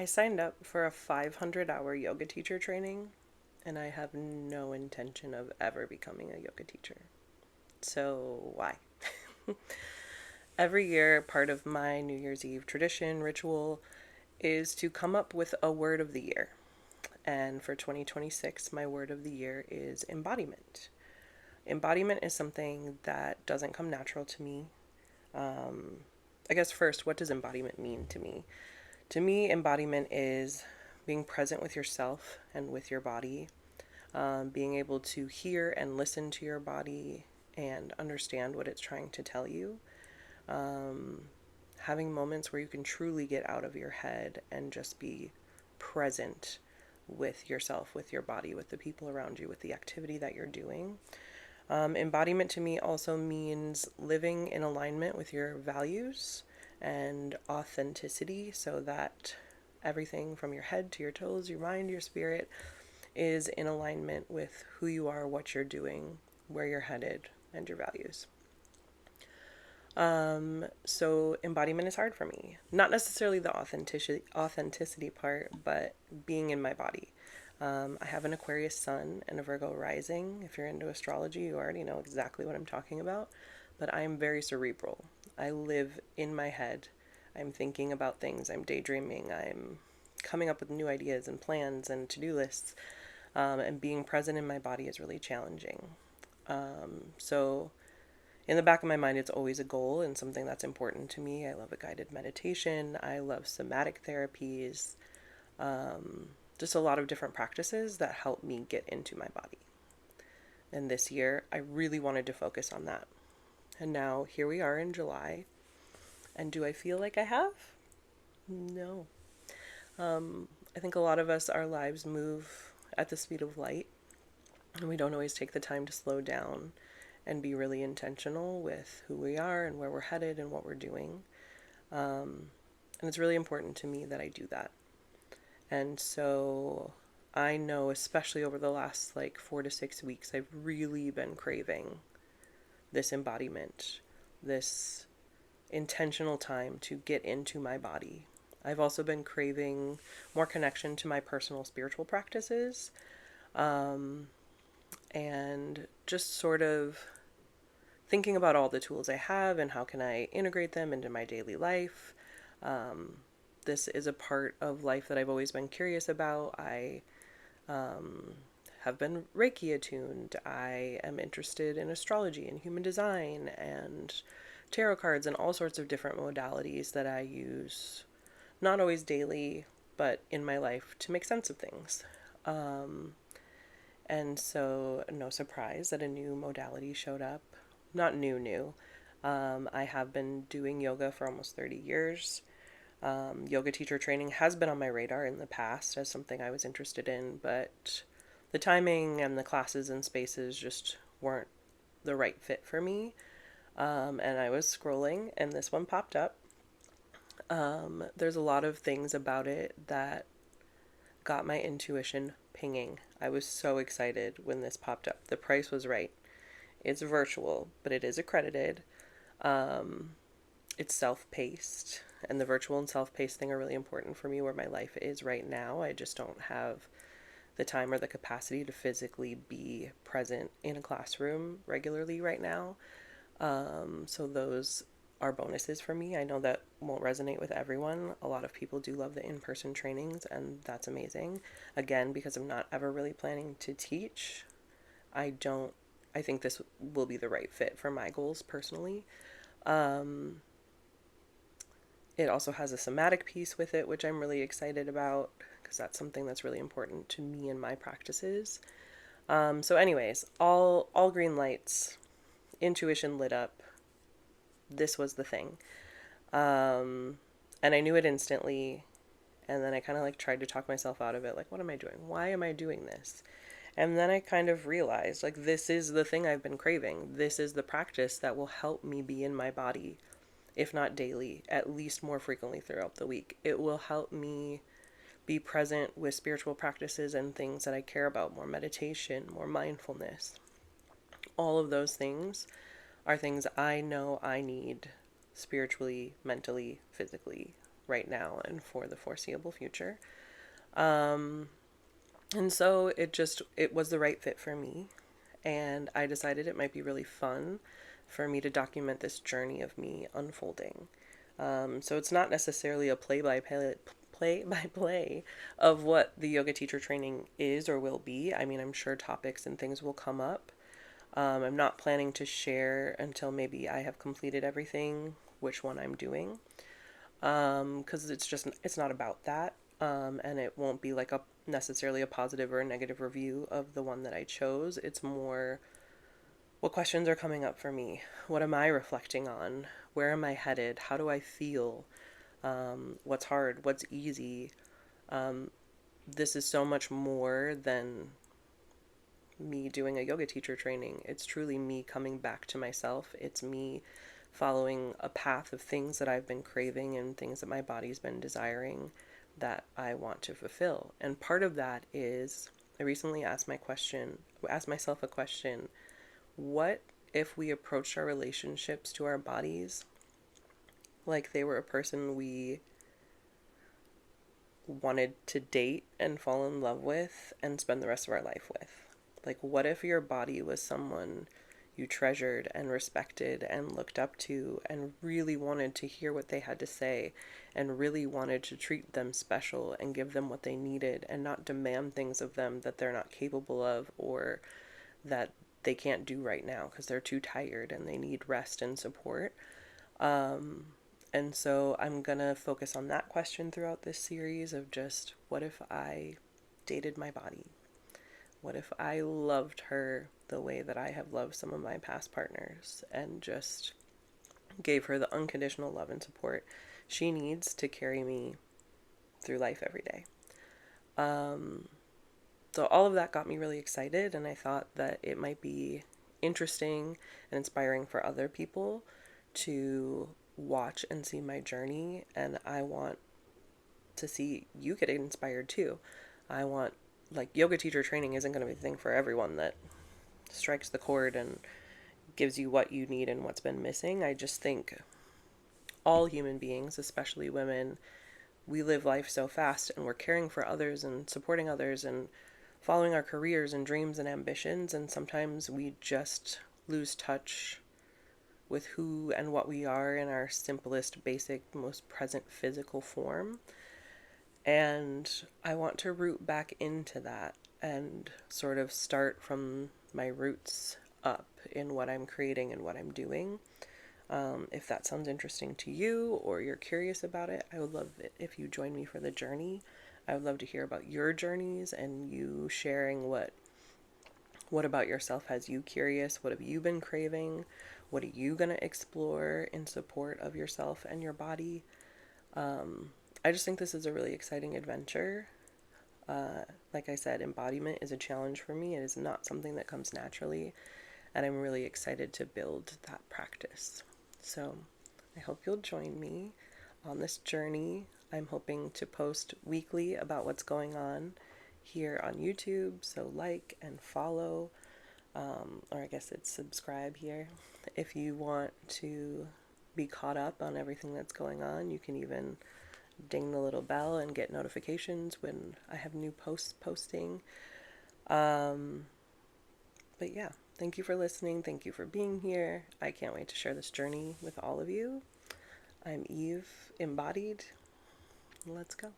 signed up for a 500-hour yoga teacher training, and I have no intention of ever becoming a yoga teacher. So, why? Every year, part of my New Year's Eve tradition, ritual, is to come up with a word of the year. And for 2026, my word of the year is embodiment. Embodiment is something that doesn't come natural to me. I guess first, what does embodiment mean to me? To me, embodiment is being present with yourself and with your body, being able to hear and listen to your body and understand what it's trying to tell you. Having moments where you can truly get out of your head and just be present with yourself, with your body, with the people around you, with the activity that you're doing. Embodiment to me also means living in alignment with your values and authenticity, so that everything from your head to your toes, your mind, your spirit is in alignment with who you are, what you're doing, where you're headed, and your values. So embodiment is hard for me. Not necessarily the authenticity part, but being in my body. I have an Aquarius sun and a Virgo rising. If you're into astrology, you already know exactly what I'm talking about. But I am very cerebral. I live in my head. I'm thinking about things. I'm daydreaming. I'm coming up with new ideas and plans and to-do lists. And being present in my body is really challenging. So in the back of my mind, it's always a goal and something that's important to me. I love a guided meditation. I love somatic therapies. Just a lot of different practices that help me get into my body. And this year, I really wanted to focus on that. And now here we are in July. And do I feel like I have? No. I think a lot of us, our lives move at the speed of light. And we don't always take the time to slow down and be really intentional with who we are and where we're headed and what we're doing. And it's really important to me that I do that. And so I know, especially over the last 4 to 6 weeks, I've really been craving this embodiment, this intentional time to get into my body. I've also been craving more connection to my personal spiritual practices, and just sort of thinking about all the tools I have and how can I integrate them into my daily life. This is a part of life that I've always been curious about. I have been Reiki attuned. I am interested in astrology and human design and tarot cards and all sorts of different modalities that I use, not always daily, but in my life to make sense of things. And so no surprise that a new modality showed up. Not new. I have been doing yoga for almost 30 years. Yoga teacher training has been on my radar in the past as something I was interested in, but the timing and the classes and spaces just weren't the right fit for me. And I was scrolling and this one popped up. There's a lot of things about it that got my intuition pinging. I was so excited when this popped up. The price was right. It's virtual, but it is accredited. It's self-paced, and the virtual and self-paced thing are really important for me where my life is right now. I just don't have the time or the capacity to physically be present in a classroom regularly right now. So those are bonuses for me. I know that won't resonate with everyone. A lot of people do love the in-person trainings, and that's amazing. Again, because I'm not ever really planning to teach, I think this will be the right fit for my goals personally. It also has a somatic piece with it, which I'm really excited about because that's something that's really important to me and my practices. So anyways, all green lights, intuition lit up. This was the thing. And I knew it instantly. And then I kind of tried to talk myself out of it. What am I doing? Why am I doing this? And then I kind of realized, this is the thing I've been craving. This is the practice that will help me be in my body, if not daily, at least more frequently throughout the week. It will help me be present with spiritual practices and things that I care about, more meditation, more mindfulness. All of those things are things I know I need spiritually, mentally, physically, right now and for the foreseeable future. And so it was the right fit for me. And I decided it might be really fun for me to document this journey of me unfolding. So it's not necessarily a play by play of what the yoga teacher training is or will be. I mean, I'm sure topics and things will come up. I'm not planning to share until maybe I have completed everything, which one I'm doing, because it's not about that, and it won't be like a necessarily a positive or a negative review of the one that I chose. It's more what questions are coming up for me, what am I reflecting on, where am I headed, how do I feel, what's hard, what's easy. This is so much more than me doing a yoga teacher training. It's truly me coming back to myself. It's me following a path of things that I've been craving and things that my body's been desiring that I want to fulfill. And part of that is I recently asked myself a question. What if we approached our relationships to our bodies like they were a person we wanted to date and fall in love with and spend the rest of our life with? Like, what if your body was someone you treasured and respected and looked up to and really wanted to hear what they had to say and really wanted to treat them special and give them what they needed and not demand things of them that they're not capable of or that they can't do right now because they're too tired and they need rest and support. And so I'm going to focus on that question throughout this series of just what if I dated my body? What if I loved her the way that I have loved some of my past partners and just gave her the unconditional love and support she needs to carry me through life every day? So all of that got me really excited, and I thought that it might be interesting and inspiring for other people to watch and see my journey, and I want to see you get inspired too. I want, like, yoga teacher training isn't going to be the thing for everyone that strikes the chord and gives you what you need and what's been missing. I just think all human beings, especially women, we live life so fast and we're caring for others and supporting others and following our careers and dreams and ambitions, and sometimes we just lose touch with who and what we are in our simplest, basic, most present physical form. And I want to root back into that and sort of start from my roots up in what I'm creating and what I'm doing. If that sounds interesting to you or you're curious about it, I would love it if you join me for the journey. I would love to hear about your journeys and you sharing what about yourself has you curious? What have you been craving? What are you going to explore in support of yourself and your body? I just think this is a really exciting adventure. Like I said, embodiment is a challenge for me. It is not something that comes naturally, and I'm really excited to build that practice. So I hope you'll join me on this journey. I'm hoping to post weekly about what's going on here on YouTube, so like and follow, or I guess it's subscribe here. If you want to be caught up on everything that's going on, you can even ding the little bell and get notifications when I have new posts posting. But yeah, thank you for listening. Thank you for being here. I can't wait to share this journey with all of you. I'm Eve, Embodied. Let's go.